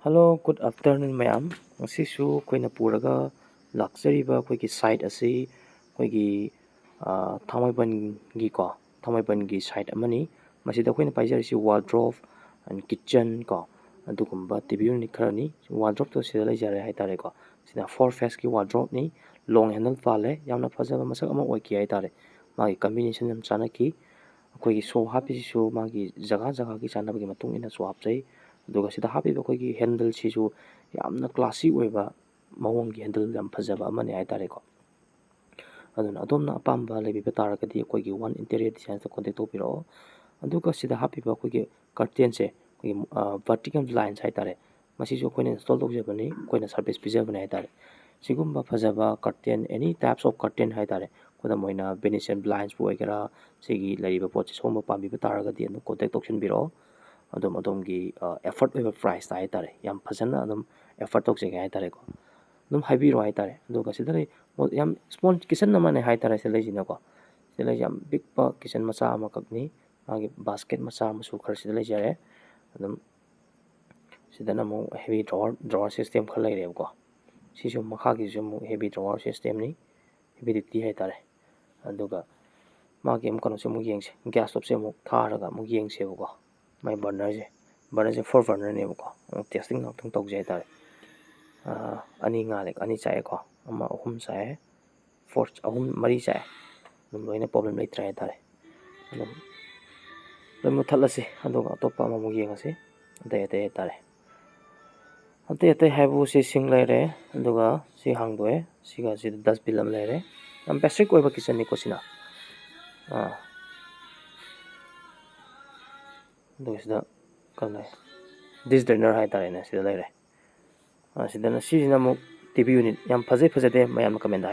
Hello, good afternoon, ma'am. Ngasisu akoina puraga laksariba akoigi site asi akoigi Thangmaiban gi ko Thangmaiban gi site amani masida akoina paijarisi wardrobe and kitchen ko adugumba TV unit kharani wardrobe to sida leijare haitare ko sida 4 face ki wardrobe ni long handle pale yamna fajaba masak ama oiki haitare magi combination yam chanaki akoigi so hapisisu magi jaga jaga ki chanabagi matung ina so hapjai aduga sida hapiba akoigi handle sisu yamna classy oiba mawongi handle yam fajaba amani haitare ko aduna adomna apamba lebiba taragadi akoigi one interior design ta contact topiro aduga sida hapiba akoigi curtain se akoigi vertical lines haitare masisu akoina install tawjabani akoina service pijabani haitare sigumba fajaba curtain any types of curtain haitare koda moina venetian blinds bu oigera sigi lariba pochi somba pambiba taragadi anu contact tawsinbiro adom gi effort oiba price ta haitare yam fajana adom effort tawjege haitare ko adum haibiro haitare aduga sidai yam small kitchen namane haitare selejina ko selej yam big pa kitchen macha ama kakni magi basket macha masu khar selej jare adum sidana mo heavy drawer system khalai re ko sisu makha gi jum heavy drawer system ni heavy duty haitare aduga magi am kono se mu yengse gas stove se mu tharaga mu yengse ko mai burner je 4 burner ne ko testing ngak thang tawje haitare ani ngalek ani chae ko ama ahum chae force ahum mari chae dum loina problem lai try haitare dum dum thalase aduga topa ma mu yengase ate haitare ate haibu se sing laire aduga si hangdoe siga si dustbin lam laire am basic oiba kitchen ni ko sina aduga kanai this dinner haitare na sida laire sidana sijina mu TV unit yam fajai fajade mayam comment